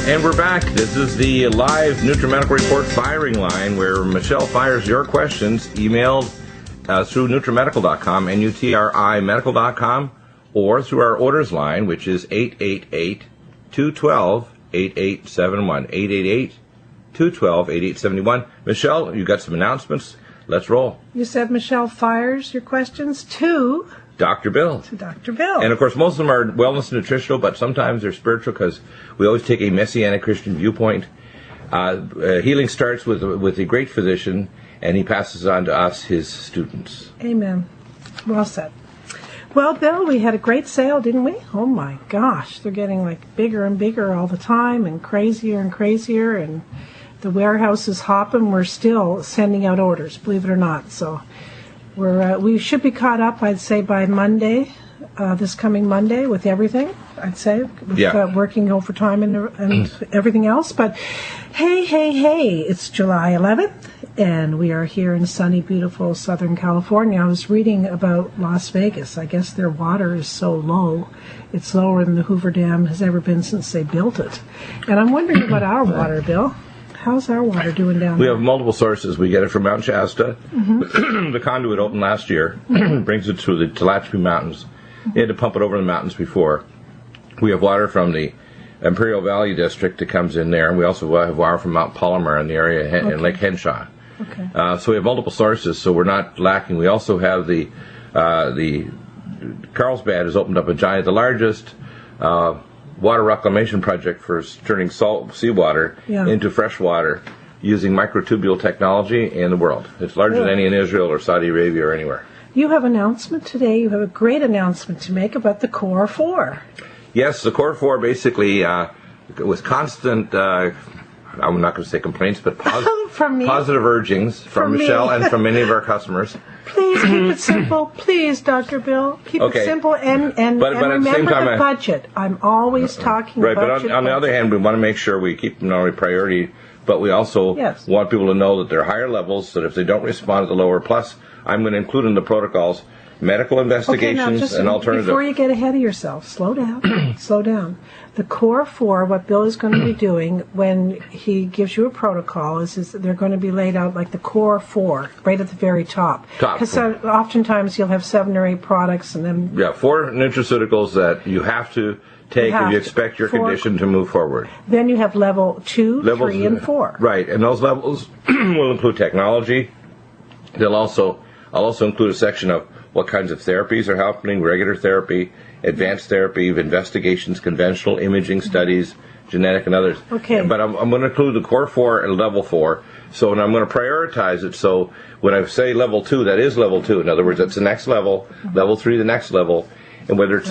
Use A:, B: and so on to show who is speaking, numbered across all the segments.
A: And we're back. This is the live Nutrimedical Report firing line where Michelle fires your questions emailed through NutriMedical.com, NUTRIMedical.com, or through our orders line, which is 888-212-8871. 888-212-8871. Michelle, you got some announcements. Let's roll.
B: You said Michelle fires your questions to...
A: Dr. Bill.
B: To Dr. Bill.
A: And, of course, most of them are wellness and nutritional, but sometimes they're spiritual because we always take a Messianic Christian viewpoint. Healing starts with a great physician, and he passes on to us, his students.
B: Amen. Well said. Well, Bill, we had a great sale, didn't we? Oh, my gosh. They're getting, like, bigger and bigger all the time and crazier, and the warehouse is hopping. We're still sending out orders, believe it or not, so... we should be caught up, I'd say, by Monday, this coming Monday, with everything, I'd say, with working overtime and everything else. But hey, it's July 11th, and we are here in sunny, beautiful Southern California. I was reading about Las Vegas. I guess their water is so low. It's lower than the Hoover Dam has ever been since they built it. And I'm wondering about our water, Bill. How's our water doing down there?
A: We have multiple sources. We get it from Mount Shasta. Mm-hmm. The conduit opened last year, brings it through the Tehachapi Mountains. They had to pump it over the mountains before. We have water from the Imperial Valley District that comes in there, and we also have water from Mount Palomar in the area in Lake Henshaw. Okay. So we have multiple sources, so we're not lacking. We also have the Carlsbad has opened up the largest water reclamation project for turning salt seawater into fresh water using microtubule technology in the world. It's larger than any in Israel or Saudi Arabia or anywhere.
B: You have an announcement today. You have a great announcement to make about the Core 4.
A: Yes, the Core 4 basically with constant, I'm not going to say complaints, but positive urgings from Michelle and from many of our customers.
B: Please keep it simple. Please, Dr. Bill. Keep it simple and
A: but
B: remember
A: at the same time,
B: the budget. I'm always talking about
A: budget. But on the other hand, we want to make sure we keep them not only priority, but we also want people to know that they're higher levels, that if they don't respond at the lower, plus I'm going to include in the protocols medical investigations and alternative.
B: Before you get ahead of yourself, slow down. Slow down. The Core 4, what Bill is going to be doing when he gives you a protocol is they're going to be laid out like the Core 4, right at the very top. Because oftentimes you'll have 7 or 8 products and then...
A: 4 nutraceuticals that you have to take if you expect your condition to move forward.
B: Then you have level 2, 3, and 4.
A: Right, and those levels will include technology. I'll also include a section of what kinds of therapies are happening, regular therapy, advanced therapy, investigations, conventional imaging studies, genetic and others.
B: Okay.
A: But I'm going to include the Core 4 and level 4. So and I'm going to prioritize it. So when I say level 2, that is level 2. In other words, that's the next level, level 3, the next level. And whether it's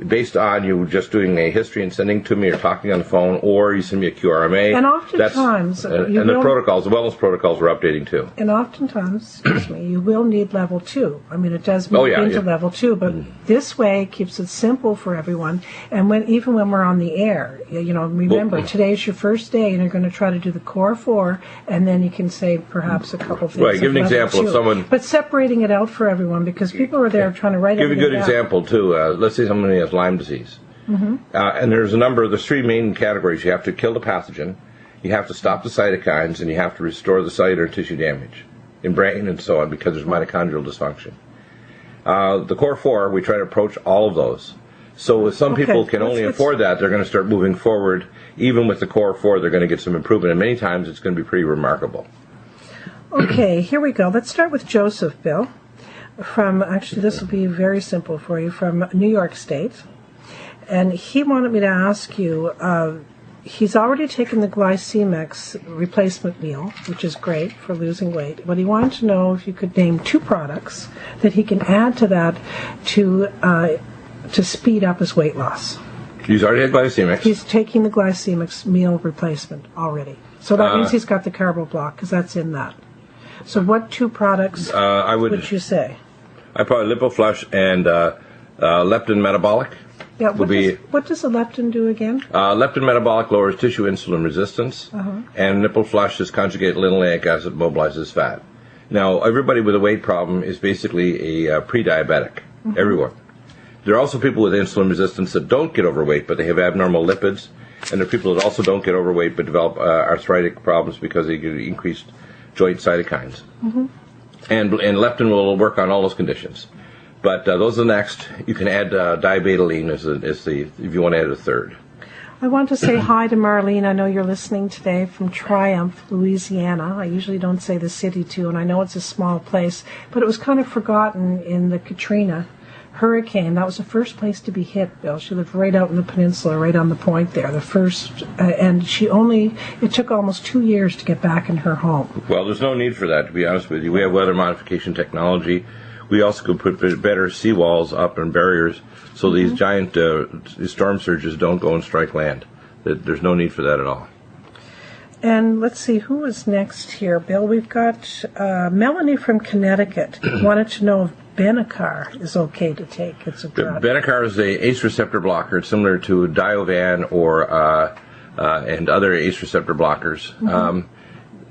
A: based on you just doing a history and sending to me or talking on the phone, or you send me a QRMA.
B: And oftentimes...
A: and the protocols, the wellness protocols, we're updating too.
B: And oftentimes, you will need level 2. I mean, it does move into level 2, but this way keeps it simple for everyone. And even when we're on the air, remember, today's your first day, and you're going to try to do the Core 4, and then you can say perhaps a couple things.
A: Right, give an example of someone...
B: But separating it out for everyone, because people are there trying to write it down.
A: Give a good example, too. Let's say somebody has Lyme disease. Mm-hmm. And there's there's 3 main categories. You have to kill the pathogen, you have to stop the cytokines, and you have to restore the cellular tissue damage in brain and so on because there's mitochondrial dysfunction. The Core 4, we try to approach all of those. So if some people can only afford that, they're going to start moving forward. Even with the Core 4, they're going to get some improvement, and many times it's going to be pretty remarkable.
B: Okay, here we go. Let's start with Joseph, Bill. This will be very simple for you, from New York State. And he wanted me to ask you, he's already taken the Glycemics replacement meal, which is great for losing weight, but he wanted to know if you could name 2 products that he can add to that to speed up his weight loss.
A: He's already had Glycemics.
B: He's taking the Glycemics meal replacement already. So that means he's got the carbo block, because that's in that. So what 2 products would you say?
A: I'd probably LipoFlush and Leptin Metabolic.
B: Yeah, what does the leptin do again?
A: Leptin Metabolic lowers tissue insulin resistance, and LipoFlush is conjugated linoleic acid, mobilizes fat. Now, everybody with a weight problem is basically a pre-diabetic, everyone. There are also people with insulin resistance that don't get overweight, but they have abnormal lipids, And there are people that also don't get overweight but develop arthritic problems because they get increased joint cytokines. And leptin will work on all those conditions. But those are the next. You can add dibetaline if you want to add a third.
B: I want to say hi to Marlene. I know you're listening today from Triumph, Louisiana. I usually don't say the city too, and I know it's a small place, but it was kind of forgotten in the Katrina hurricane. That was the first place to be hit, Bill. She lived right out in the peninsula, right on the point there. The first, and it took almost 2 years to get back in her home.
A: Well, there's no need for that, to be honest with you. We have weather modification technology. We also could put better seawalls up and barriers so these giant storm surges don't go and strike land. There's no need for that at all.
B: And let's see, who is next here, Bill? We've got Melanie from Connecticut. Wanted to know if Benicar is okay to take. It's a drug.
A: Benicar is a ACE receptor blocker. It's similar to Diovan or and other ACE receptor blockers.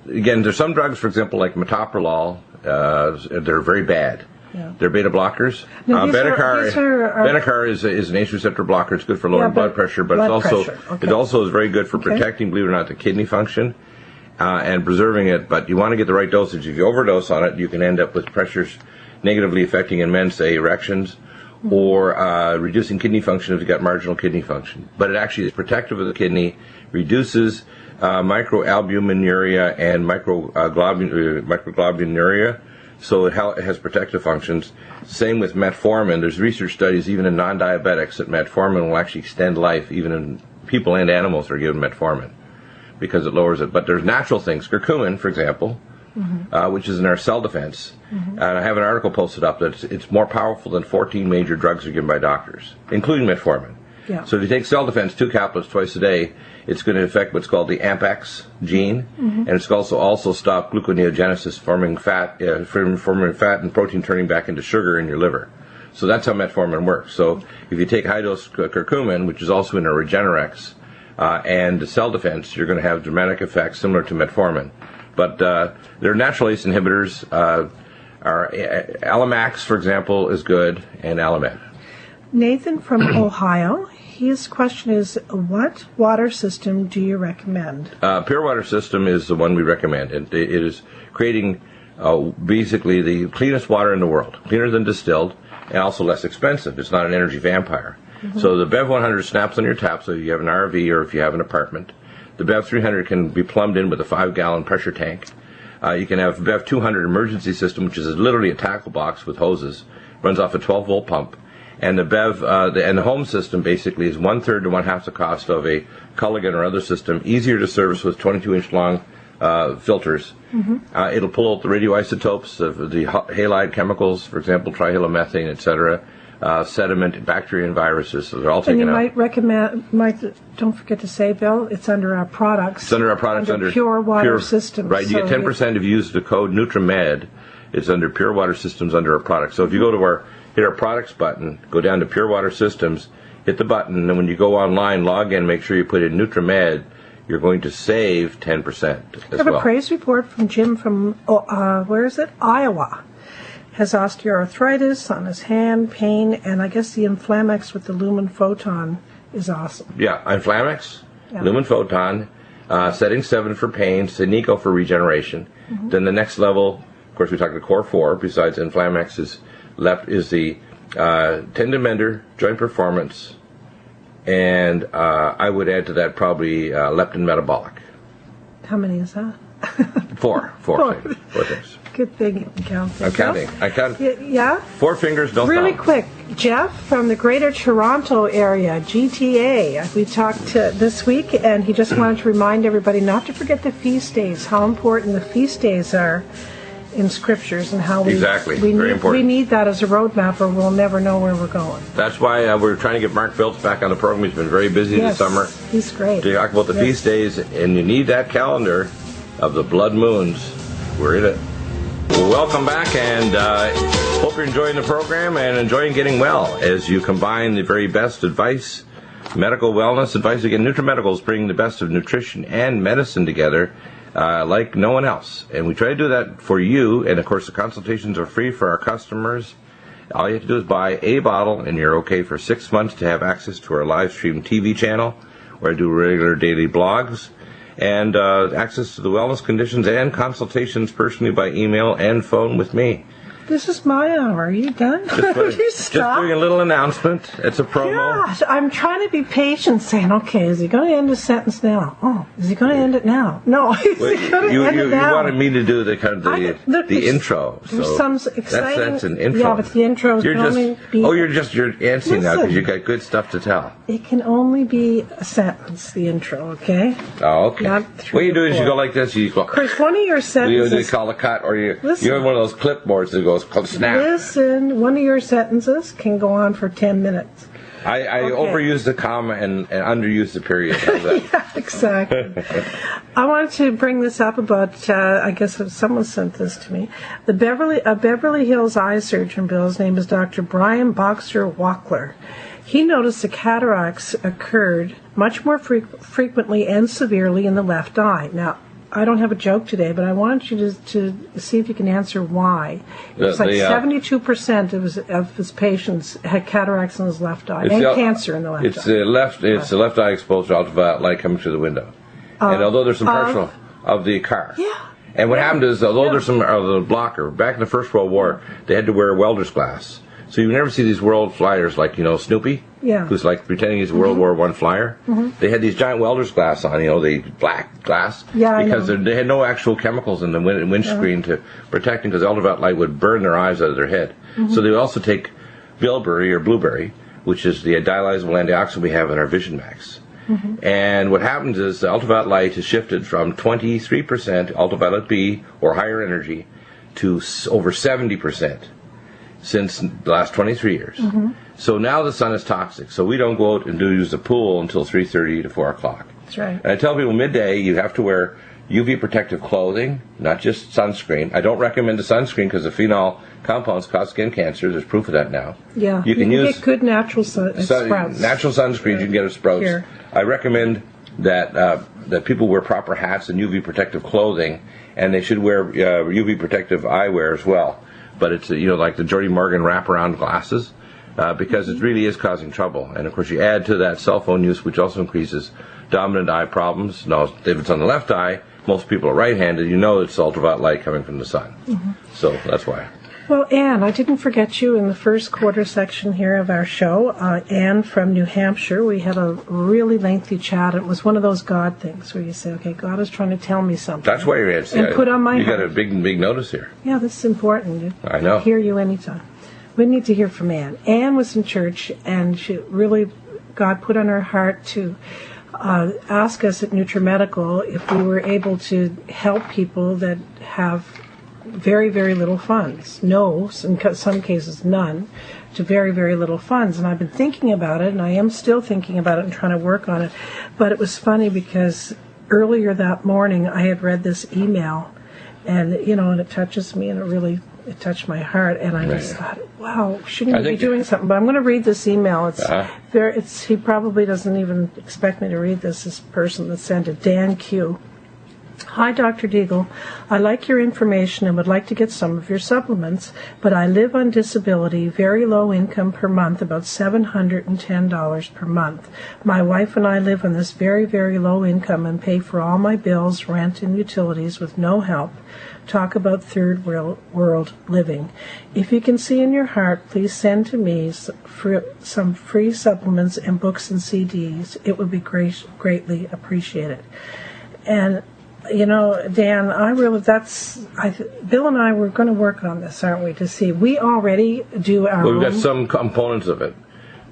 A: Again, there's some drugs, for example, like metoprolol. They're very bad. Yeah. They're beta blockers.
B: No,
A: Benicar is an ACE receptor blocker. It's good for lowering blood pressure, but it also is very good for protecting, believe it or not, the kidney function and preserving it. But you want to get the right dosage. If you overdose on it, you can end up with pressures negatively affecting in men, say, erections, or reducing kidney function if you've got marginal kidney function. But it actually is protective of the kidney, reduces microalbuminuria and microglobulinuria. So it has protective functions. Same with metformin. There's research studies, even in non-diabetics, that metformin will actually extend life, even in people and animals that are given metformin, because it lowers it. But there's natural things. Curcumin, for example, which is in our cell defense. And I have an article posted up that it's more powerful than 14 major drugs are given by doctors, including metformin. Yeah. So if you take cell defense 2 caplets twice a day, it's going to affect what's called the AMPX gene, and it's also stop gluconeogenesis, forming fat and protein turning back into sugar in your liver. So that's how metformin works. So if you take high-dose curcumin, which is also in a Regenerex, and cell defense, you're going to have dramatic effects similar to metformin. But there are natural ACE inhibitors. Alamax, for example, is good, and Alamed.
B: Nathan from Ohio, his question is, what water system do you recommend?
A: Pure water system is the one we recommend. It is creating basically the cleanest water in the world, cleaner than distilled, and also less expensive. It's not an energy vampire. So the Bev 100 snaps on your tap, so if you have an RV or if you have an apartment. The Bev 300 can be plumbed in with a 5-gallon pressure tank. You can have Bev 200 emergency system, which is literally a tackle box with hoses, runs off a 12-volt pump. And the Bev and the home system basically is 1/3 to 1/2 the cost of a Culligan or other system, easier to service with 22-inch long filters. It'll pull out the radioisotopes of the halide chemicals, for example, trihalometane, etc., sediment, bacteria, and viruses. So they're all taken out.
B: And you don't forget to say, Bill, it's under our products.
A: It's under our products, under
B: Pure Water Systems.
A: Right, you get 10% if you use the code NUTRIMED. It's under Pure Water Systems under our products. So if you go to hit our products button, go down to Pure Water Systems, hit the button, and then when you go online, log in, make sure you put in NutriMed, you're going to save 10% as well.
B: I have a praise report from Jim from, Iowa. Has osteoarthritis on his hand, pain, and I guess the Inflamex with the Lumen Photon is awesome.
A: Yeah, Inflamex, Lumen Photon, setting 7 for pain, Sinico for regeneration. Then the next level, of course, we talked about Core 4, besides Inflamex, is the tendon mender, joint performance, and I would add to that probably leptin metabolic.
B: How many is that?
A: Four things.
B: Good thing you can count.
A: I'm counting. I count.
B: Yeah?
A: 4 fingers, don't
B: Really
A: count.
B: quick, Jeff from the Greater Toronto area, GTA. We talked this week, and he just wanted to remind everybody not to forget the feast days, how important the feast days are in scriptures, and how
A: very important.
B: We need that as a roadmap, or we'll never know where we're going.
A: That's why we're trying to get Mark Phillips back on the program. He's been very busy this summer.
B: He's great.
A: To talk about the feast days, and you need that calendar of the blood moons. We're in it. Well, welcome back, and hope you're enjoying the program and enjoying getting well as you combine the very best advice, medical wellness advice. Again, Nutrimedical is bringing the best of nutrition and medicine together like no one else. And we try to do that for you, and of course the consultations are free for our customers. All you have to do is buy a bottle, and you're okay for 6 months to have access to our live stream TV channel, where I do regular daily blogs, and access to the wellness conditions and consultations personally by email and phone with me.
B: This is my hour. Are you done?
A: Just doing a little announcement. It's a promo.
B: Gosh, I'm trying to be patient, saying, okay, is he going to end his sentence now? Oh, is he going to end it now? No, is he going to end it now?
A: You wanted me to do the kind of the intro.
B: There's some exciting.
A: That's an intro.
B: Yeah, but the intro can only be.
A: Oh, you're antsy now because you got good stuff to tell.
B: It can only be a sentence. The intro, okay?
A: Oh, okay.
B: Not
A: what you do is you go like this. You go.
B: Chris, one of your sentences.
A: You call a cut, or you have one of those clipboards that goes snap.
B: Listen, one of your sentences can go on for 10 minutes.
A: I overuse the comma and underuse the period.
B: Yeah, exactly. I wanted to bring this up about, I guess someone sent this to me. A Beverly Hills eye surgeon, Bill, his name is Dr. Brian Boxer Wackler. He noticed the cataracts occurred much more frequently and severely in the left eye. Now, I don't have a joke today, but I wanted you to see if you can answer why. It's like 72% of his patients had cataracts in his left eye and cancer in the left eye.
A: It's the left eye exposed to ultraviolet light coming through the window. And although there's some partial of the car.
B: Yeah.
A: And what happened is, although there's some of the blocker, back in the First World War, they had to wear welder's glass. So you never see these world flyers like, Snoopy, who's like pretending he's a World War I flyer. Mm-hmm. They had these giant welder's glass on, the black glass, because they had no actual chemicals in the windscreen to protect them, because ultraviolet light would burn their eyes out of their head. Mm-hmm. So they would also take bilberry or blueberry, which is the dialyzable antioxidant we have in our Vision Max. Mm-hmm. And what happens is the ultraviolet light has shifted from 23% ultraviolet B or higher energy to over 70%. Since the last 23 years. Mm-hmm. So now the sun is toxic. So we don't go out and use the pool until 3:30 to 4 o'clock.
B: That's right.
A: And I tell people midday you have to wear UV protective clothing, not just sunscreen. I don't recommend the sunscreen because the phenol compounds cause skin cancer. There's proof of that now.
B: Yeah.
A: You can use
B: get good natural sprouts.
A: Natural sunscreens you can get at Sprouts.
B: Here.
A: I recommend that people wear proper hats and UV protective clothing, and they should wear UV protective eyewear as well. But it's, like the Jody Morgan wraparound glasses, because it really is causing trouble. And, of course, you add to that cell phone use, which also increases dominant eye problems. Now, if it's on the left eye, most people are right-handed. It's ultraviolet light coming from the sun. Mm-hmm. So that's why.
B: Well, Anne, I didn't forget you in the first quarter section here of our show. Anne from New Hampshire. We had a really lengthy chat. It was one of those God things where you say, okay, God is trying to tell me something.
A: That's why you're answering.
B: And put on my
A: You
B: heart.
A: got a big notice here.
B: Yeah, this is important.
A: I know.
B: I hear you anytime. We need to hear from Anne. Anne was in church, and she really, God put on her heart to ask us at Nutrimedical if we were able to help people that have very, very little funds. No, in some cases none, to very, very little funds. And I've been thinking about it, and I am still thinking about it and trying to work on it. But it was funny because earlier that morning I had read this email, and, and it touches me, and it touched my heart, and I just thought, wow, shouldn't we be doing something? But I'm going to read this email. He probably doesn't even expect me to read this person that sent it, Dan Q. Hi, Dr. DEAGLE. I like your information and would like to get some of your supplements, but I live on disability, very low income per month, about $710 per month. My wife and I live on this very, very low income and pay for all my bills, rent, and utilities with no help. Talk about third world living. If you can see in your heart, please send to me some free supplements and books and CDs. It would be greatly appreciated. And Dan, Bill and I were going to work on this, aren't we? To see, we already do our.
A: We've got some components of it.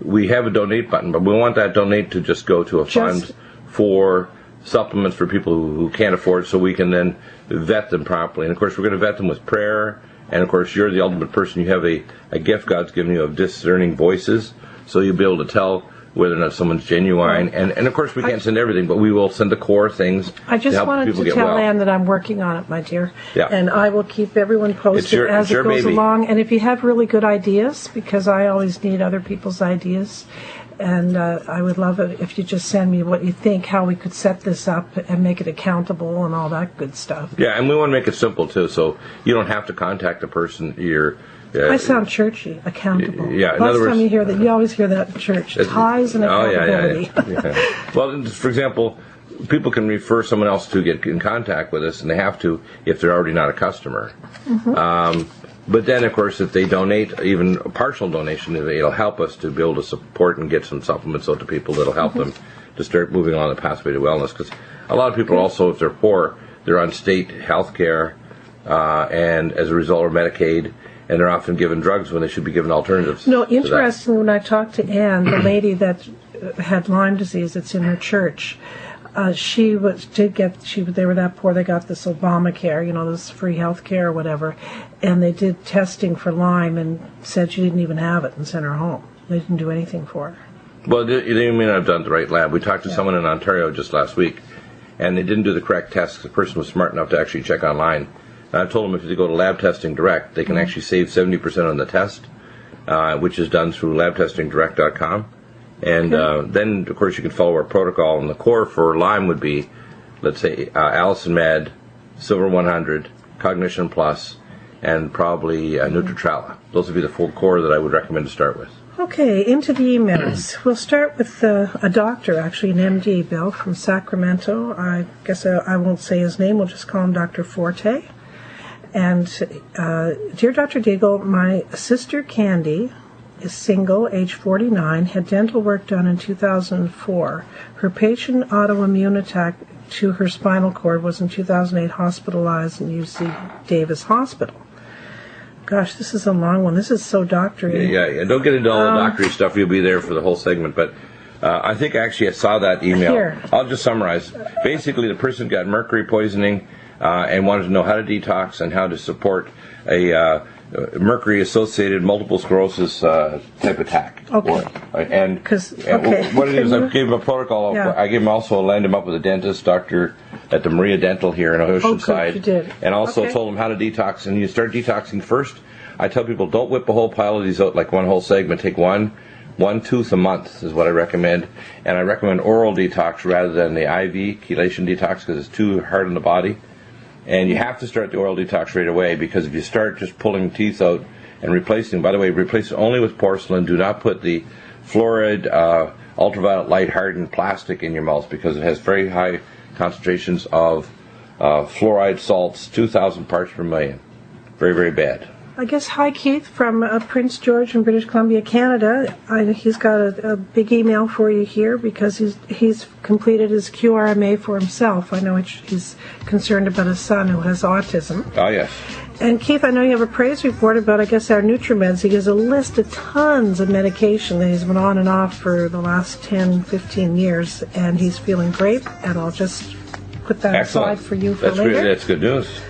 A: We have a donate button, but we want that donate to just go to a fund for supplements for people who can't afford, so we can then vet them properly. And of course, we're going to vet them with prayer. And of course, you're the ultimate person. You have a gift God's given you of discerning voices, so you'll be able to tell whether or not someone's genuine. And of course, we can't send everything, but we will send the core things.
B: I just wanted to tell Ann that I'm working on it, my dear. Yeah. And I will keep everyone posted as it goes along. And if you have really good ideas, because I always need other people's ideas, and I would love it if you just send me what you think, how we could set this up and make it accountable and all that good stuff.
A: Yeah, and we want to make it simple, too, so you don't have to contact the person you're
B: I sound churchy, accountable.
A: Yeah, in
B: Last
A: other words,
B: time you hear that, you always hear that in church. Ties and accountability.
A: Yeah. Well, for example, people can refer someone else to get in contact with us, and they have to if they're already not a customer. But then, of course, if they donate, even a partial donation, it'll help us to be able to support and get some supplements out to people that'll help them to start moving on the pathway to wellness. Because a lot of people also, if they're poor, they're on state health care, and as a result are Medicaid, and they're often given drugs when they should be given alternatives.
B: No, interesting, when I talked to Anne, the lady that had Lyme disease that's in her church, they were that poor, they got this Obamacare, this free health care or whatever, and they did testing for Lyme and said she didn't even have it and sent her home. They didn't do anything for her.
A: Well, they may not have done the right lab. We talked to someone in Ontario just last week, and they didn't do the correct test. The person was smart enough to actually check online. And I told them if they go to lab testing direct, they can actually save 70% on the test, which is done through labtestingdirect.com. And then, of course, you can follow our protocol. And the core for Lyme would be, let's say, Allison Med, Silver 100, Cognition Plus, and probably Nutritrala. Those would be the full core that I would recommend to start with.
B: Okay, into the emails. We'll start with a doctor, actually, an MD, Bill, from Sacramento. I guess I won't say his name. We'll just call him Dr. Forte. And, dear Dr. DEAGLE, my sister Candy is single, age 49, had dental work done in 2004. Her patient autoimmune attack to her spinal cord was in 2008 hospitalized in UC Davis Hospital. Gosh, this is a long one. This is so doctory.
A: Yeah. Don't get into all the doctory stuff. You'll be there for the whole segment. But I think actually I saw that email.
B: Here.
A: I'll just summarize. Basically, the person got mercury poisoning and wanted to know how to detox and how to support a mercury-associated multiple sclerosis type attack.
B: Okay.
A: And what it is, I gave him a protocol.
B: Yeah.
A: I gave him also lined him up with a dentist, doctor at the Maria Dental here in Oceanside.
B: You did.
A: And also told him how to detox. And you start detoxing first. I tell people, don't whip a whole pile of these out like one whole segment. Take one tooth a month is what I recommend. And I recommend oral detox rather than the IV chelation detox because it's too hard on the body. And you have to start the oral detox right away because if you start just pulling teeth out and replacing, by the way, replace it only with porcelain. Do not put the fluoride, ultraviolet light hardened plastic in your mouth because it has very high concentrations of fluoride salts, 2,000 parts per million. Very, very bad.
B: I guess hi Keith from Prince George in British Columbia, Canada. He's got a big email for you here because he's completed his QRMA for himself. I know he's concerned about his son who has autism.
A: Oh, yes.
B: And Keith, I know you have a praise report about, I guess, our NutriMeds. He gives a list of tons of medication that he's been on and off for the last 10, 15 years, and he's feeling great, and I'll just put that aside for you for later.
A: That's good news.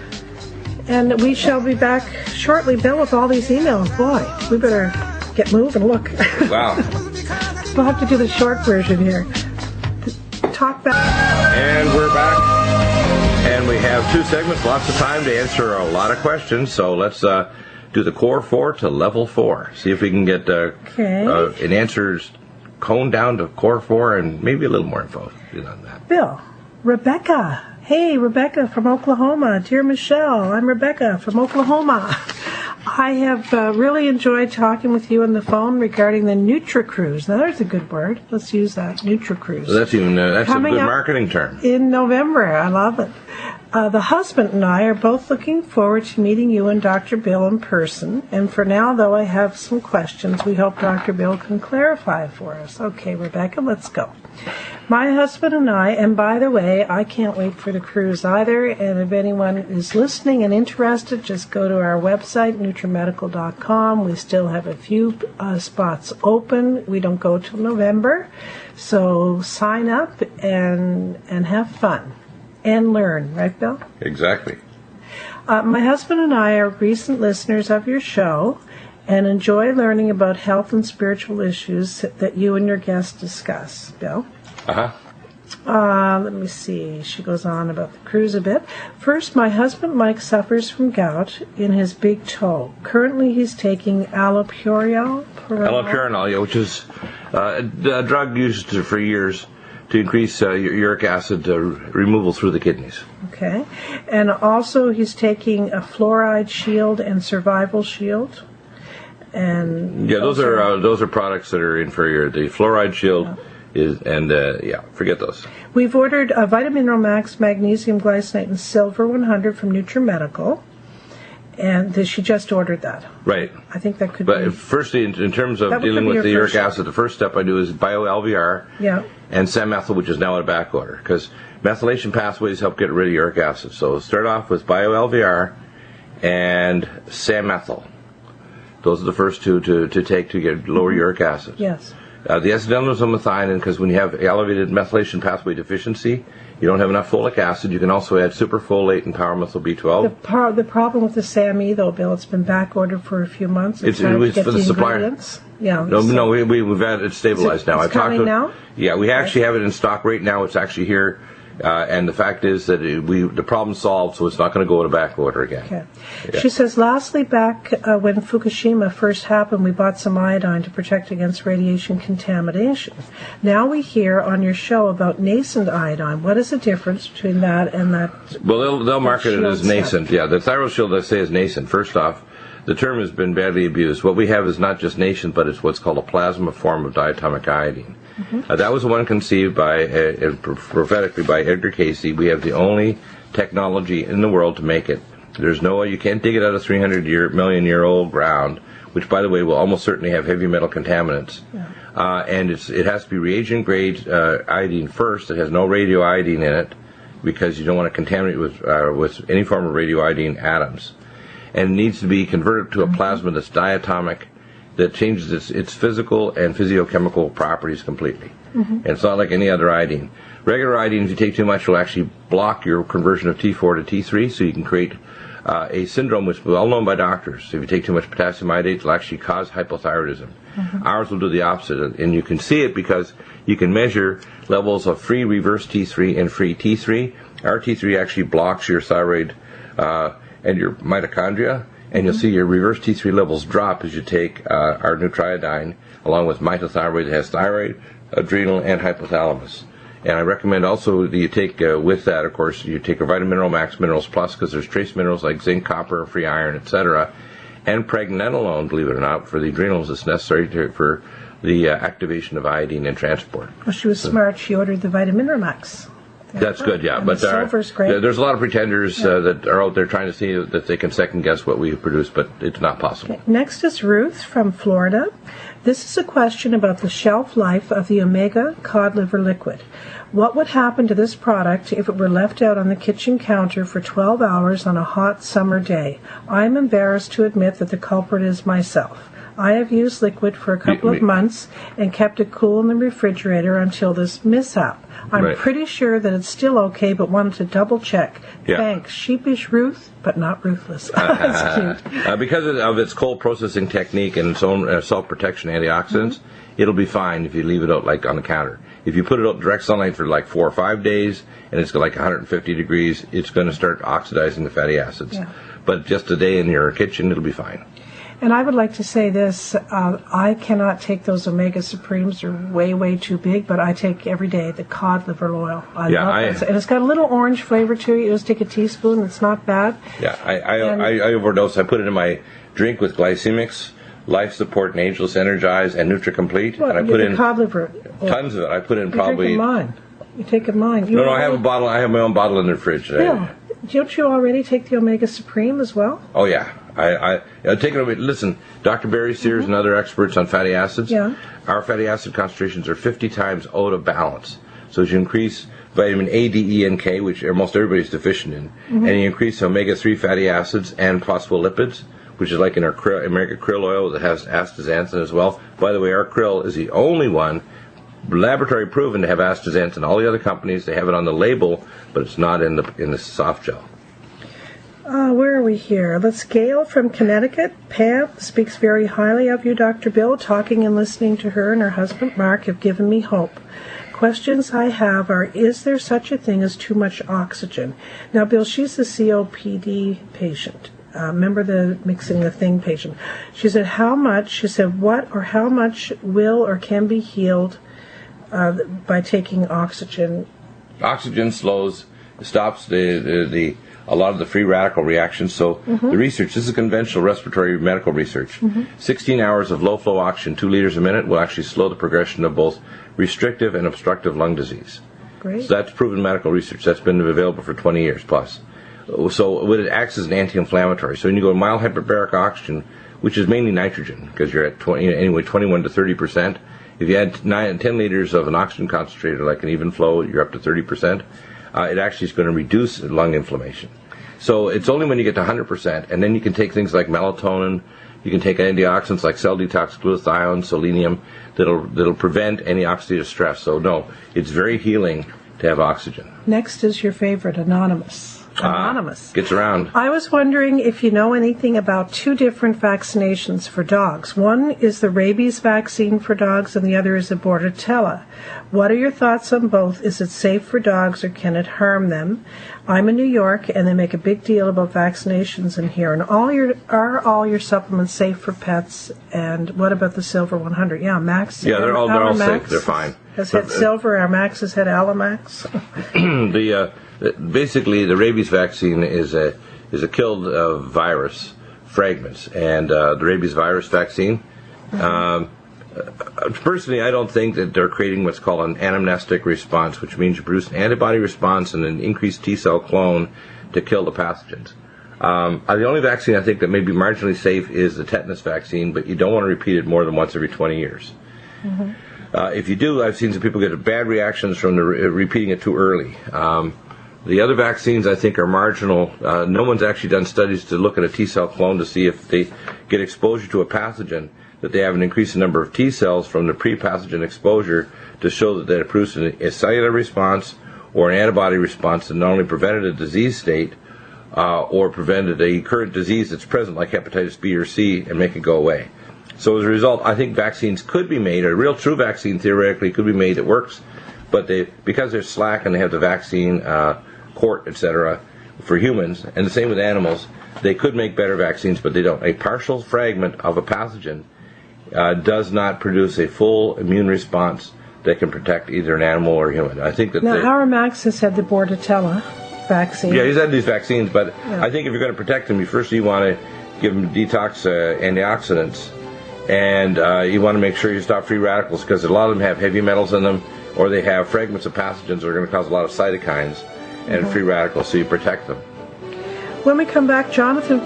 B: And we shall be back shortly, Bill, with all these emails. Boy, we better get moving. Look.
A: Wow.
B: We'll have to do the short version here. Talk back.
A: And we're back. And we have 2 segments, lots of time to answer a lot of questions. So let's do the core 4 to level 4. See if we can get an answers honed down to core 4 and maybe a little more info on that.
B: Bill, Rebecca. Hey, Rebecca from Oklahoma. Dear Michelle, I'm Rebecca from Oklahoma. I have really enjoyed talking with you on the phone regarding the NutriCruise. Now, there's a good word. Let's use that, NutriCruise.
A: That's a good marketing term.
B: In November. I love it. The husband and I are both looking forward to meeting you and Dr. Bill in person. And for now, though, I have some questions we hope Dr. Bill can clarify for us. Okay, Rebecca, let's go. My husband and I, and by the way, I can't wait for the cruise either, and if anyone is listening and interested, just go to our website, NutriMedical.com. We still have a few spots open. We don't go till November, so sign up and have fun and learn, right, Bill?
A: Exactly.
B: My husband and I are recent listeners of your show and enjoy learning about health and spiritual issues that you and your guests discuss, Bill. Let me see. She goes on about the cruise a bit. First, my husband Mike suffers from gout in his big toe. Currently, he's taking allopurinol.
A: Allopurinol, which is a drug used for years to increase uric acid removal through the kidneys.
B: Okay. And also, he's taking a fluoride shield and survival shield. and
A: those are products that are inferior. The Fluoride Shield is, and forget those.
B: We've ordered a Vitamin Max Magnesium Glycinate and Silver 100 from Nutrimedical, and she just ordered that.
A: Right.
B: I think that could
A: but
B: be.
A: But firstly, in terms of dealing with the uric acid, the first step I do is bio-LVR and Sam-methyl, which is now at a back order, because methylation pathways help get rid of uric acid. So start off with bio-LVR and Sam-methyl. Those are the first two to take to get lower uric acid.
B: Yes.
A: The acetylmethionine, because when you have elevated methylation pathway deficiency, you don't have enough folic acid. You can also add superfolate and power-methyl B12.
B: The problem with the SAMe, though, Bill, it's been back ordered for a few months.
A: It's for the supplier.
B: Yeah.
A: No, we've had it stabilized now.
B: It's coming now?
A: Yeah, we actually have it in stock right now. It's actually here. And the fact is that the problem's solved, so it's not going to go to back order again.
B: Okay. Yeah. She says, lastly, back when Fukushima first happened, we bought some iodine to protect against radiation contamination. Now we hear on your show about nascent iodine. What is the difference between that and that?
A: Well, they'll market it as nascent. Yeah, the thyroid shield, I say, is nascent. First off, the term has been badly abused. What we have is not just nascent, but it's what's called a plasma form of diatomic iodine. That was the one conceived prophetically by Edgar Cayce. We have the only technology in the world to make it. There's no way, you can't dig it out of 300 million year old ground, which, by the way, will almost certainly have heavy metal contaminants. Yeah. And it has to be reagent grade iodine first. It has no radioiodine in it because you don't want to contaminate with any form of radioiodine atoms. And it needs to be converted to a plasma that's diatomic, that changes its physical and physiochemical properties completely. And it's not like any other iodine. Regular iodine, if you take too much, will actually block your conversion of T4 to T3, so you can create a syndrome which is well known by doctors. If you take too much potassium iodate, it will actually cause hypothyroidism. Ours will do the opposite, and you can see it because you can measure levels of free reverse T3 and free T3. Our T3 actually blocks your thyroid and your mitochondria, and you'll see your reverse T3 levels drop as you take our Nutriodine, along with mitothyroid that has thyroid, adrenal, and hypothalamus. And I recommend also that you take, with that, of course, you take a Vitamin Mineral Max Minerals Plus, because there's trace minerals like zinc, copper, free iron, etc., and pregnenolone, believe it or not, for the adrenals that's necessary for the activation of iodine and transport.
B: Well, she was smart. She ordered the Vitamin Mineral Max.
A: That's good, yeah.
B: And
A: but
B: silver's great.
A: There's a lot of pretenders that are out there trying to see that they can second guess what we produce, but it's not possible.
B: Okay. Next is Ruth from Florida. This is a question about the shelf life of the Omega cod liver liquid. What would happen to this product if it were left out on the kitchen counter for 12 hours on a hot summer day? I'm embarrassed to admit that the culprit is myself. I have used liquid for a couple of months and kept it cool in the refrigerator until this mishap. I'm pretty sure that it's still okay, but wanted to double check. Yeah. Thanks, sheepish Ruth, but not ruthless. That's cute.
A: Because of its cold processing technique and its own self-protection antioxidants, it'll be fine if you leave it out like on the counter. If you put it out in direct sunlight for like 4 or 5 days and it's like 150 degrees, it's going to start oxidizing the fatty acids. Yeah. But just a day in your kitchen, it'll be fine.
B: And I would like to say this, I cannot take those Omega Supremes. They're way, way too big, but I take every day the cod liver oil. I love it. And it's got a little orange flavor to it. You just take a teaspoon. It's not bad.
A: Yeah, I overdose. I put it in my drink with glycemics, Life Support, and Ageless Energize, and NutriComplete.
B: What,
A: and I put in
B: cod liver oil.
A: Tons of it. I put in probably...
B: You take mine.
A: No, I have a bottle. I have my own bottle in the fridge.
B: Yeah. Don't you already take the Omega Supreme as well?
A: Oh, yeah. I take it away. Listen, Dr. Barry Sears and other experts on fatty acids, our fatty acid concentrations are 50 times out of balance. So as you increase vitamin A, D, E, and K, which almost everybody's deficient in, and you increase omega-3 fatty acids and phospholipids, which is like in our American krill oil that has astaxanthin as well. By the way, our krill is the only one laboratory proven to have astaxanthin. All the other companies, they have it on the label, but it's not in the soft gel.
B: Where are we here? Let's Gail from Connecticut. Pam speaks very highly of you, Dr. Bill. Talking and listening to her and her husband, Mark, have given me hope. Questions I have are, is there such a thing as too much oxygen? Now, Bill, she's a COPD patient. Remember the mixing the thing patient. She said, what or how much will or can be healed by taking oxygen?
A: Oxygen stops the a lot of the free radical reactions. So the research, this is conventional respiratory medical research. 16 hours of low-flow oxygen, 2 liters a minute, will actually slow the progression of both restrictive and obstructive lung disease.
B: Great.
A: So that's proven medical research. That's been available for 20 years plus. So it acts as an anti-inflammatory. So when you go to mild hyperbaric oxygen, which is mainly nitrogen, because you're at 21 to 30%. If you add 10 liters of an oxygen concentrator, like an even flow, you're up to 30%. It actually is going to reduce lung inflammation. So it's only when you get to 100%, and then you can take things like melatonin, you can take antioxidants like cell detox, glutathione, selenium, that'll prevent any oxidative stress. So no, it's very healing to have oxygen.
B: Next is your favorite, Anonymous. Anonymous.
A: Gets around.
B: I was wondering if you know anything about 2 different vaccinations for dogs. One is the rabies vaccine for dogs, and the other is the Bordetella. What are your thoughts on both? Is it safe for dogs, or can it harm them? I'm in New York, and they make a big deal about vaccinations in here. And are all your supplements safe for pets? And what about the Silver 100? Yeah, Max.
A: Yeah, they're all safe. They're fine.
B: Has had Silver. Our Max has had Alamax.
A: Basically, the rabies vaccine is a killed virus fragments, and the rabies virus vaccine. Personally, I don't think that they're creating what's called an anamnestic response, which means you produce an antibody response and an increased T cell clone to kill the pathogens. The only vaccine I think that may be marginally safe is the tetanus vaccine, but you don't want to repeat it more than once every 20 years. If you do, I've seen some people get bad reactions from repeating it too early. The other vaccines, I think, are marginal. No one's actually done studies to look at a T cell clone to see if they get exposure to a pathogen, that they have an increased number of T cells from the pre-pathogen exposure to show that they produce a cellular response or an antibody response that not only prevented a disease state or prevented a current disease that's present, like hepatitis B or C, and make it go away. So as a result, I think vaccines could be made, a real true vaccine theoretically could be made that works, but because they're slack and they have the vaccine court, etc., for humans, and the same with animals, they could make better vaccines, but they don't. A partial fragment of a pathogen does not produce a full immune response that can protect either an animal or a human. I think that
B: now, our Max has had the Bordetella vaccine.
A: Yeah, he's had these vaccines, but I think if you're going to protect him, you want to give him detox antioxidants, and you want to make sure you stop free radicals, because a lot of them have heavy metals in them, or they have fragments of pathogens that are going to cause a lot of cytokines and free radicals, so you protect them.
B: When we come back, Jonathan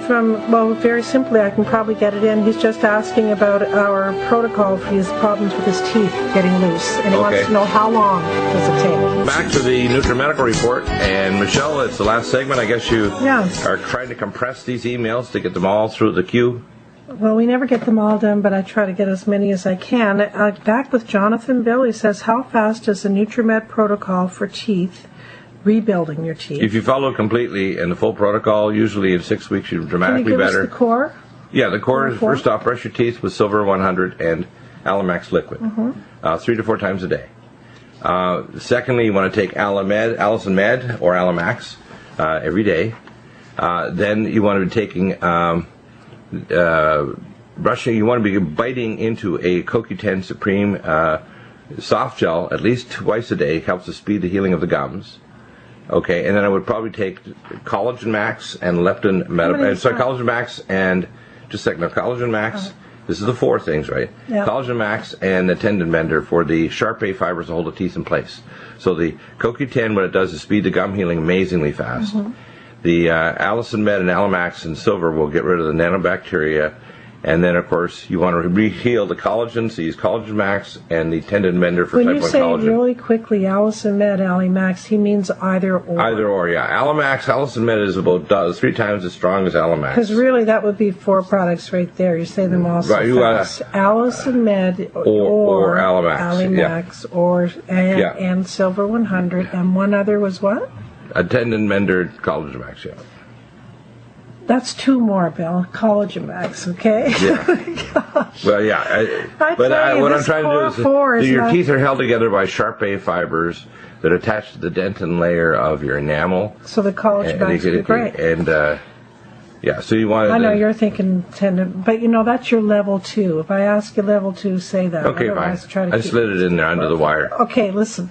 B: very simply, I can probably get it in. He's just asking about our protocol for his problems with his teeth getting loose. And he wants to know how long does it take.
A: Back to the Nutrimedical report. And Michelle, it's the last segment. I guess you are trying to compress these emails to get them all through the queue.
B: Well, we never get them all done, but I try to get as many as I can. Back with Jonathan Bill, he says, how fast is the NutriMed protocol for teeth? Rebuilding your teeth.
A: If you follow it completely and the full protocol, usually in 6 weeks you're dramatically better.
B: Can you give us the core?
A: Yeah, the core is first off, brush your teeth with Silver 100 and Alamax liquid, 3 to 4 times a day. Secondly, you want to take Allison Med or Alamax every day. Then you want to be taking brushing. You want to be biting into a CoQ10 Supreme soft gel at least twice a day. It helps to speed the healing of the gums. Okay, and then I would probably take Collagen Max and Leptin Collagen Max and just a second. Collagen Max. This is the 4 things, right? Yep. Collagen Max and the tendon bender for the sharp A fibers to hold the teeth in place. So the CoQ10, what it does is speed the gum healing amazingly fast. The Allison Med and Alamax and Silver will get rid of the nanobacteria. And then, of course, you want to re-heal the collagen, so use Collagen Max and the tendon bender for type 1 collagen.
B: When you say really quickly Allison Med, Alamax, he means either or.
A: Either or, yeah. Allison Med is about 3 times as strong as Alamax.
B: Because really, that would be 4 products right there. You say them all so fast. Allison Med or Alamax and Silver 100. And one other was what?
A: A tendon bender, Collagen Max, yeah.
B: That's 2 more, Bill. Collagen Max, okay?
A: Yeah. Well, yeah. What I'm trying to do is your teeth are held together by sharp A fibers that attach to the dentin layer of your enamel.
B: So the Collagen Max would be great.
A: And, so you want to...
B: I know you're thinking tendon, but that's your level 2. If I ask you level 2, say that.
A: Okay, fine. I slid it in there under the wire.
B: Okay, listen.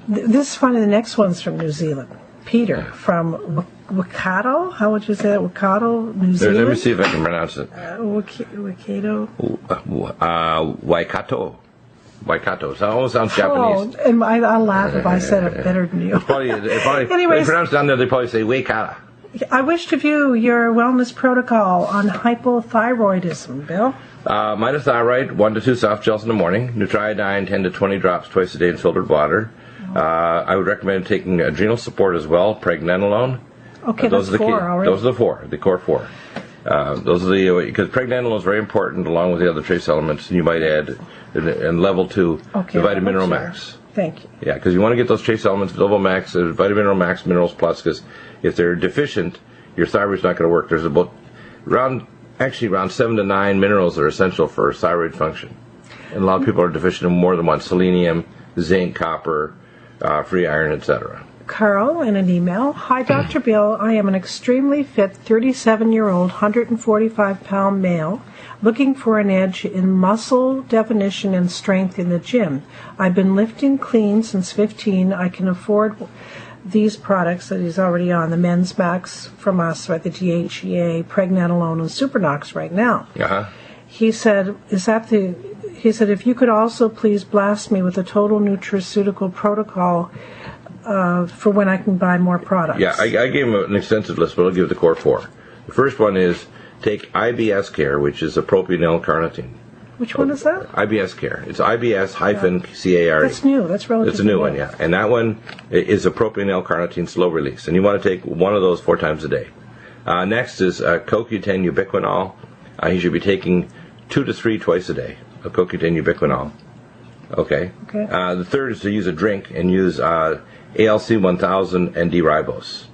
B: This is funny. The next one's from New Zealand. Peter from Waikato. How would you say that? Waikato, New Zealand?
A: Let me see if I can pronounce it.
B: Waikato?
A: Waikato. Waikato. It almost sounds Japanese.
B: Oh, and I'll laugh if I said it better than you.
A: Anyways, they pronounce it down there, they probably say Waikata.
B: I wish to view your wellness protocol on hypothyroidism, Bill.
A: Minor thyroid, 1 to 2 soft gels in the morning. Nutriodine, 10 to 20 drops twice a day in filtered water. I would recommend taking adrenal support as well, pregnenolone.
B: Okay, those are the four already.
A: Those are the four, the core four. Those are because pregnenolone is very important along with the other trace elements, and you might add in level 2 the Vitamin Mineral Max.
B: Thank you.
A: Yeah, because you want to get those trace elements, level max, Vitamin Mineral Max, Minerals Plus, because if they're deficient, your thyroid's not going to work. There's around 7 to 9 minerals that are essential for thyroid function. And a lot of people are deficient in more than one: selenium, zinc, copper, free iron, etc.
B: Carl, in an email, Hi, Dr. Bill. I am an extremely fit 37-year-old, 145-pound male looking for an edge in muscle definition and strength in the gym. I've been lifting clean since 15. I can afford these products that he's already on, the Men's Max from us, right, the DHEA, Pregnenolone, and Supernox right now.
A: Uh-huh.
B: He said, if you could also please blast me with a total nutraceutical protocol for when I can buy more products.
A: Yeah, I gave him an extensive list, but I'll give the core four. The first one is take IBS Care, which is a propionyl carnitine.
B: Which one is that?
A: IBS Care. It's IBS-CARE.
B: That's new. That's relatively
A: It's a new one, yeah. And that one is a propionyl carnitine slow release. And you want to take one of those 4 times a day. Next is CoQ10 ubiquinol. He should be taking 2 to 3 twice a day of CoQ10 ubiquinol. Okay. The third is to use a drink and use ALC 1000 and D-ribose.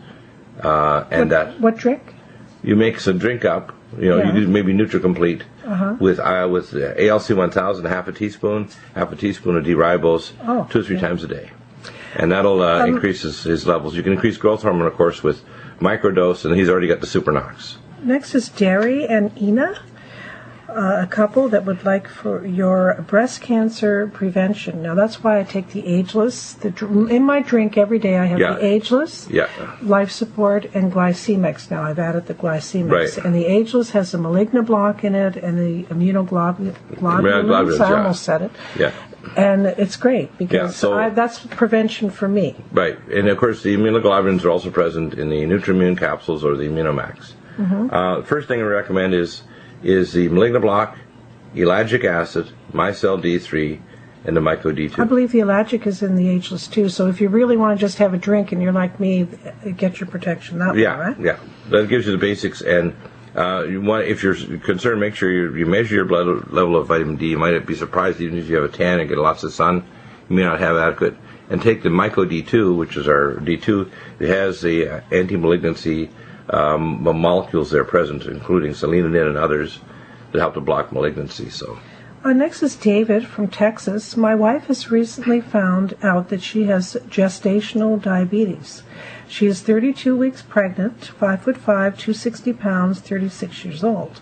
B: What drink?
A: You mix a drink up. You do maybe NutriComplete with ALC 1000, half a teaspoon of D-ribose, 2 or 3 times a day, and that'll increase his levels. You can increase growth hormone, of course, with microdose, and he's already got the Supernox.
B: Next is Derry and Ina, a couple that would like for your breast cancer prevention. Now, that's why I take the Ageless. In my drink every day, I have the Ageless, Life Support, and Glycemix. Now, I've added the Glycemix. Right. And the Ageless has the malignoblock in it and the immunoglobulins. I almost said it.
A: Yeah.
B: And it's great because that's prevention for me.
A: Right. And, of course, the immunoglobulins are also present in the Nutrimune capsules or the Immunomax. First thing I recommend is the Malignoblock, Elagic acid, Micelle D3, and the Myco D2.
B: I believe the Elagic is in the Ageless too, so if you really want to just have a drink and you're like me, get your protection that way, right?
A: Yeah, that gives you the basics, and if you're concerned, make sure you measure your blood level of vitamin D. You might be surprised even if you have a tan and get lots of sun, you may not have adequate. And take the Myco D2, which is our D2. It has the anti-malignancy molecules there present, including selenin and others that help to block malignancy. So,
B: next is David from Texas. My wife has recently found out that she has gestational diabetes. She is 32 weeks pregnant, 5'5", 260 pounds, 36 years old.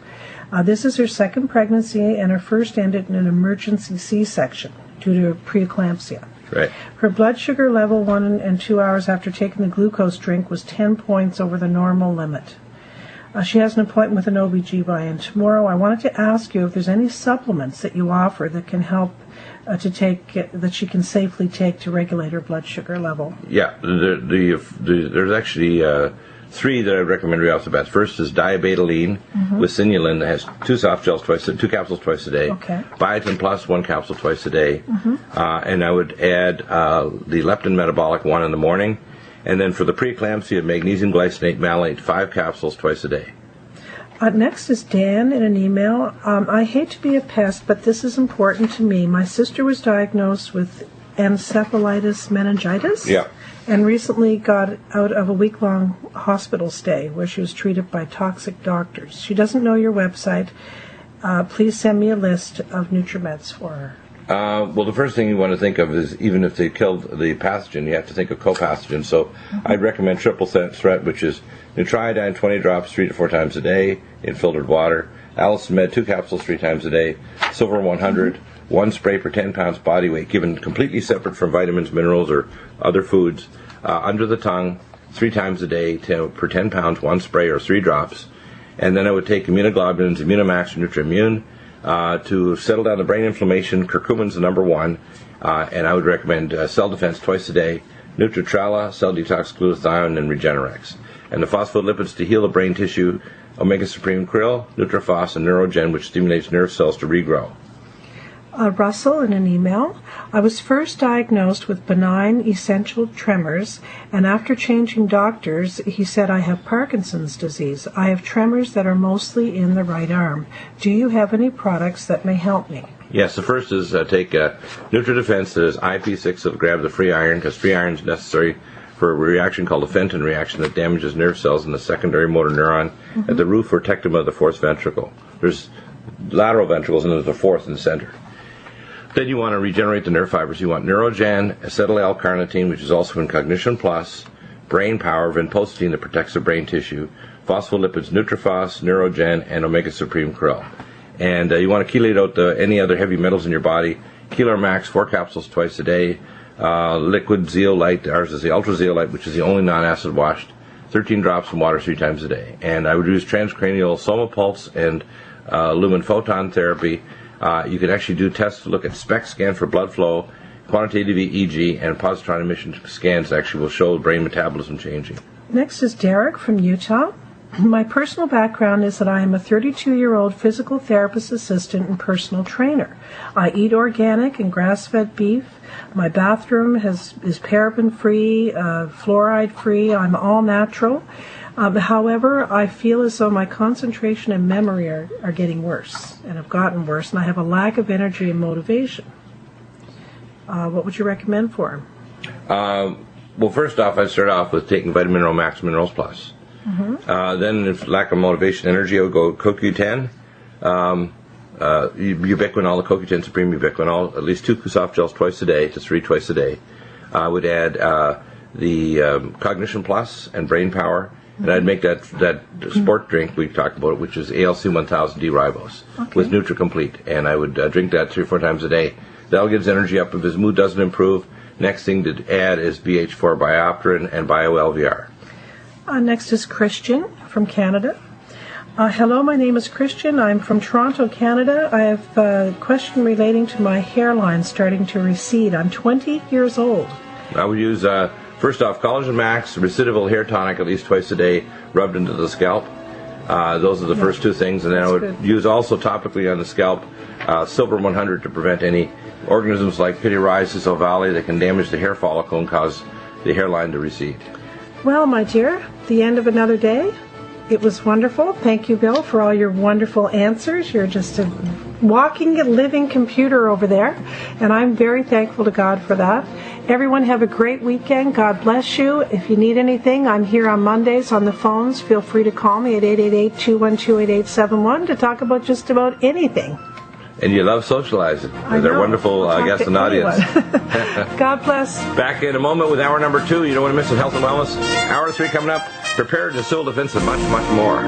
B: This is her second pregnancy, and her first ended in an emergency C-section due to preeclampsia.
A: Right.
B: Her blood sugar level 1 and 2 hours after taking the glucose drink was 10 points over the normal limit. She has an appointment with an OB/GYN tomorrow. I wanted to ask you if there's any supplements that you offer that can help that she can safely take to regulate her blood sugar level.
A: Yeah, there's actually 3 that I recommend right off the bat. First is diabetoline with Sinulin that has 2 soft gels 2 capsules twice a day.
B: Okay.
A: Biotin Plus 1 capsule twice a day. And I would add the leptin metabolic 1 in the morning. And then for the preeclampsia, magnesium glycinate malate 5 capsules twice a day.
B: Next is Dan in an email. I hate to be a pest, but this is important to me. My sister was diagnosed with encephalitis meningitis.
A: Yeah.
B: And recently got out of a week-long hospital stay where she was treated by toxic doctors. She doesn't know your website. Please send me a list of NutriMeds for her.
A: Well, the first thing you want to think of is, even if they killed the pathogen, you have to think of co-pathogens. So I'd recommend triple threat, which is Nutriodine 20 drops 3 to 4 times a day in filtered water, Allicin 2 capsules 3 times a day, Silver 100, 1 spray per 10 pounds body weight, given completely separate from vitamins, minerals, or other foods, under the tongue, 3 times a day per 10 pounds, 1 spray or 3 drops. And then I would take immunoglobulins, Immunomax, or NutriImmune to settle down the brain inflammation. Curcumin's the number 1. And I would recommend Cell Defense twice a day, Nutritrala, Cell Detox, Glutathione, and Regenerex. And the phospholipids to heal the brain tissue, Omega Supreme Krill, Nutrifos, and Neurogen, which stimulates nerve cells to regrow.
B: Russell, in an email, I was first diagnosed with benign essential tremors, and after changing doctors, he said I have Parkinson's disease. I have tremors that are mostly in the right arm. Do you have any products that may help me?
A: Yes, the first is take NutriDefense that is IP6 that'll grab the free iron, because free iron is necessary for a reaction called a Fenton reaction that damages nerve cells in the secondary motor neuron at the roof or tectum of the fourth ventricle. There's lateral ventricles, and there's a fourth in the center. Then you want to regenerate the nerve fibers. You want Neurogen, acetyl-L-carnitine, which is also in Cognition Plus, Brain Power, vinpocetine that protects the brain tissue, phospholipids, Nutrifos, Neurogen, and Omega Supreme Krill. And you want to chelate out any other heavy metals in your body. Keeler Max, 4 capsules twice a day. Liquid Zeolite, ours is the Ultra Zeolite, which is the only non-acid washed. 13 drops in water 3 times a day. And I would use transcranial Soma Pulse and lumen photon therapy. You can actually do tests to look at SPECT scan for blood flow, quantitative EEG, and positron emission scans actually will show brain metabolism changing.
B: Next is Derek from Utah. My personal background is that I am a 32-year-old physical therapist assistant and personal trainer. I eat organic and grass-fed beef. My bathroom is paraben-free, fluoride-free. I'm all natural. However, I feel as though my concentration and memory are getting worse and have gotten worse, and I have a lack of energy and motivation. What would you recommend for him?
A: Well, first off, I'd start off with taking Vitamin Mineral Max Minerals Plus. Then, if lack of motivation, energy, I would go CoQ10, ubiquinol, the CoQ10 Supreme ubiquinol, at least 2 soft gels twice a day to 3 twice a day. I would add the Cognition Plus and Brain Power, and I'd make that sport drink we talked about, which is ALC 1000 D-ribose with NutriComplete, and I would drink that 3 or 4 times a day. That'll give his energy up. If his mood doesn't improve, next thing to add is BH4 Biopterin and BioLVR.
B: Next is Christian from Canada. Hello, my name is Christian. I'm from Toronto, Canada. I have a question relating to my hairline starting to recede. I'm 20 years old.
A: I would use, first off, Collagen Max, Recidival Hair Tonic at least twice a day, rubbed into the scalp. Those are the first 2 things. And then I would use also topically on the scalp Silver 100 to prevent any organisms like pityriasis ovale that can damage the hair follicle and cause the hairline to recede.
B: Well, my dear, the end of another day. It was wonderful. Thank you, Bill, for all your wonderful answers. You're just a walking, living computer over there, and I'm very thankful to God for that. Everyone have a great weekend. God bless you. If you need anything, I'm here on Mondays on the phones. Feel free to call me at 888-212-8871 to talk about just about anything.
A: And you love socializing. They're wonderful guests and audience.
B: God bless.
A: Back in a moment with hour number 2. You don't want to miss it. Health and Wellness. Hour 3 coming up. Prepared to Cell Defense and much, much more.